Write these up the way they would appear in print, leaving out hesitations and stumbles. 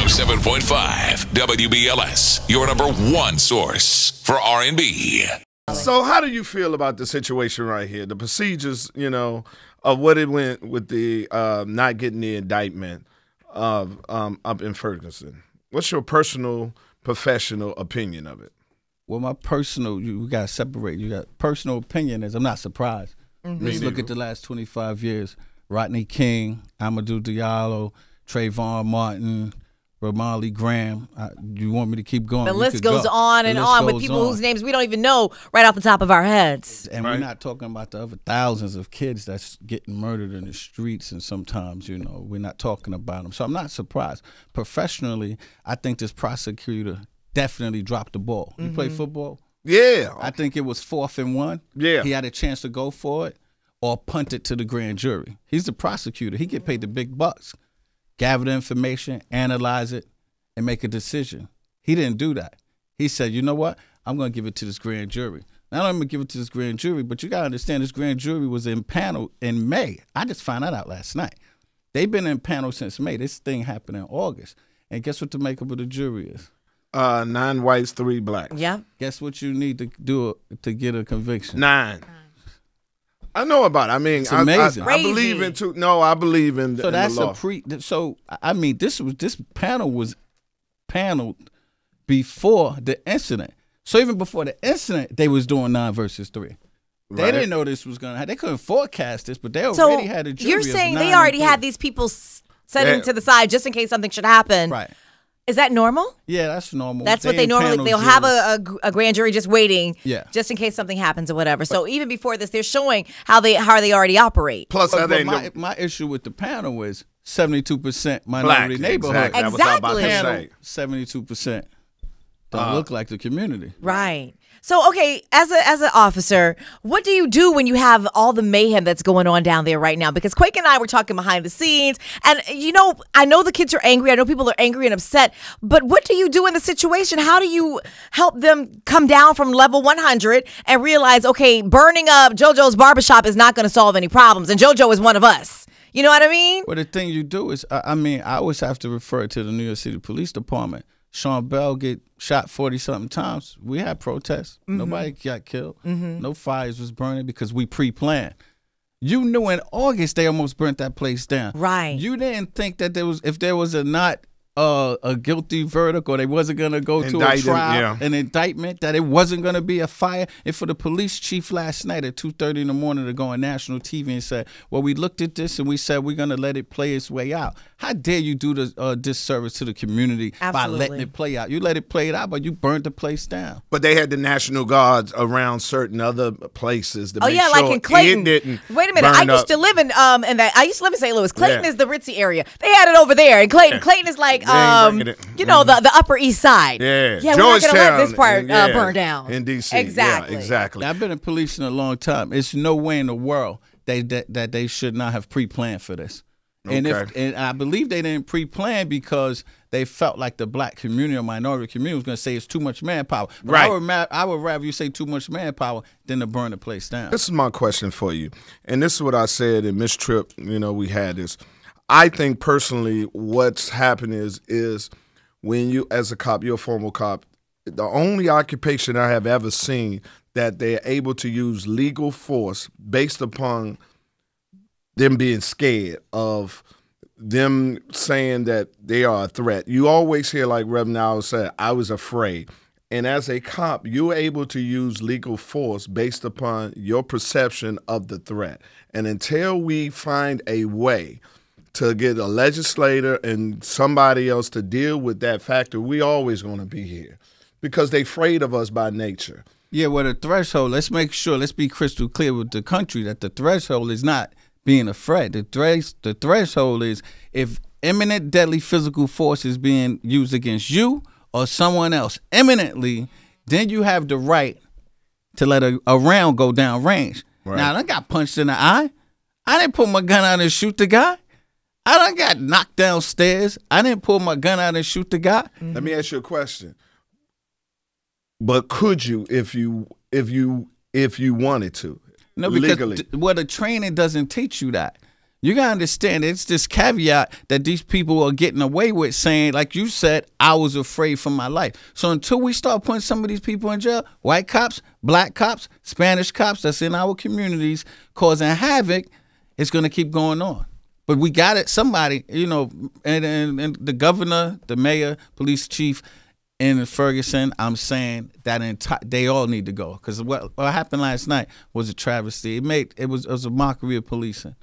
107.5 WBLS, your number one source for R&B. So how do you feel about the situation right here? The procedures, of what it went with the not getting the indictment of up in Ferguson. What's your personal, professional opinion of it? Well, my personal, you got to separate. You got personal opinion is I'm not surprised. Let's look at the last 25 years. Rodney King, Amadou Diallo, Trayvon Martin, Ramali Graham. You want me to keep going? The list goes on and on with people whose names we don't even know right off the top of our heads. And we're not talking about the other thousands of kids that's getting murdered in the streets, and sometimes, we're not talking about them. So I'm not surprised. Professionally, I think this prosecutor definitely dropped the ball. You play football? Yeah. I think it was 4th and 1. Yeah. He had a chance to go for it or punt it to the grand jury. He's the prosecutor. He get paid the big bucks. Gather the information, analyze it, and make a decision. He didn't do that. He said, you know what? I'm going to give it to this grand jury. Not only am I going to give it to this grand jury, but you got to understand this grand jury was in panel in May. I just found that out last night. They've been in panel since May. This thing happened in August. And guess what the makeup of the jury is? 9 whites, 3 blacks. Yeah. Guess what you need to do to get a conviction? 9. I know about it. I mean, it's amazing. I believe in I believe in. So in that's the law. This panel was paneled before the incident. So even before the incident, they was doing 9 versus 3. They didn't know this was gonna happen. They couldn't forecast this, but they already had a jury. You're saying they already had these people setting to the side just in case something should happen. Right. Is that normal? Yeah, that's normal. That's what they normally, they'll have a grand jury just waiting just in case something happens or whatever. So even before this, they're showing how they already operate. Plus, my issue with the panel was 72% minority neighborhood. Exactly. That was what I was about to say. 72% don't look like the community. Right. So, okay, as an officer, what do you do when you have all the mayhem that's going on down there right now? Because Quake and I were talking behind the scenes, and, I know the kids are angry. I know people are angry and upset, but what do you do in the situation? How do you help them come down from level 100 and realize, okay, burning up JoJo's barbershop is not going to solve any problems, and JoJo is one of us? You know what I mean? Well, the thing you do is, I always have to refer to the New York City Police Department. Sean Bell get shot 40-something times. We had protests. Nobody got killed. No fires was burning because we pre-planned. You knew in August they almost burnt that place down. Right. You didn't think that if there was a guilty verdict or they wasn't going to go to a trial, an indictment, that it wasn't going to be a fire. And for the police chief last night at 2:30 in the morning to go on national TV and say, well, we looked at this and we said we're going to let it play its way out. How dare you do the disservice to the community by letting it play out? You let it play it out, but you burnt the place down. But they had the National Guards around certain other places to make sure like in Clayton. It didn't Wait a minute, I used to live in I used to live in St. Louis. Clayton is the ritzy area. They had it over there, and Clayton. Clayton is like the Upper East Side. Yeah, we're not gonna let this part burn down in D.C. Exactly, exactly. I've been in police in a long time. It's no way in the world that they should not have pre-planned for this. And I believe they didn't pre-plan because they felt like the black community or minority community was going to say it's too much manpower. But I would rather you say too much manpower than to burn the place down. This is my question for you, and this is what I said in Miss Tripp. We had this. I think personally, what's happening is when you, as a cop, you're a former cop. The only occupation I have ever seen that they're able to use legal force based upon them being scared of them saying that they are a threat. You always hear, like Reverend Allen said, I was afraid. And as a cop, you're able to use legal force based upon your perception of the threat. And until we find a way to get a legislator and somebody else to deal with that factor, we always going to be here because they're afraid of us by nature. Yeah, well, the threshold, let's be crystal clear with the country that the threshold is not being afraid. The threshold is if imminent deadly physical force is being used against you or someone else imminently, then you have the right to let a round go down range. Right. Now, I got punched in the eye. I didn't pull my gun out and shoot the guy. I done got knocked downstairs. I didn't pull my gun out and shoot the guy. Mm-hmm. Let me ask you a question. But could you if you wanted to? No, because the training doesn't teach you that. You got to understand, it's this caveat that these people are getting away with saying, like you said, I was afraid for my life. So until we start putting some of these people in jail, white cops, black cops, Spanish cops that's in our communities causing havoc, it's going to keep going on. But we got it. Somebody, you know, and the governor, the mayor, police chief in Ferguson, I'm saying that they all need to go. Because what happened last night was a travesty. It was a mockery of policing.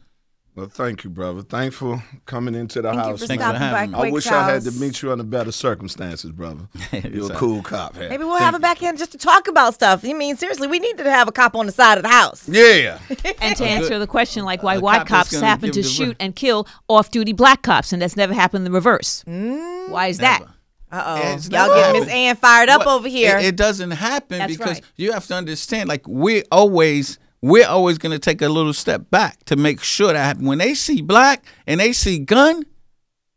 Well, thank you, brother. Thanks for coming into the house. Thank you for stopping by I wish I had to Quake's meet you under better circumstances, brother. You're a cool cop. Hey. Maybe we'll have him back in just to talk about stuff. I mean, seriously, we need to have a cop on the side of the house. Yeah. And to answer the question, like why white cop cops is gonna happen to give the shoot and kill off-duty black cops, and that's never happened in the reverse. Why is that? Never. Uh-oh. Y'all get Miss Ann fired up over here. It doesn't happen That's because right. you have to understand, like, we're always going to take a little step back to make sure that when they see black and they see gun,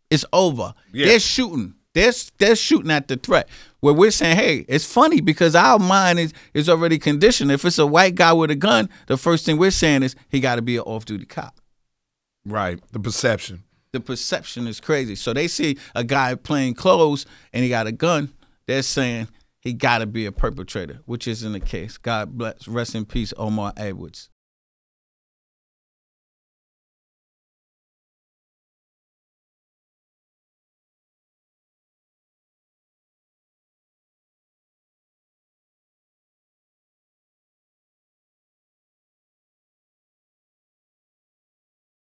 it's over. Yeah. They're shooting. They're shooting at the threat. Where we're saying, hey, it's funny because our mind is already conditioned. If it's a white guy with a gun, the first thing we're saying is he got to be an off-duty cop. Right. The perception. The perception is crazy. So they see a guy playing clothes and he got a gun. They're saying he got to be a perpetrator, which isn't the case. God bless. Rest in peace, Omar Edwards.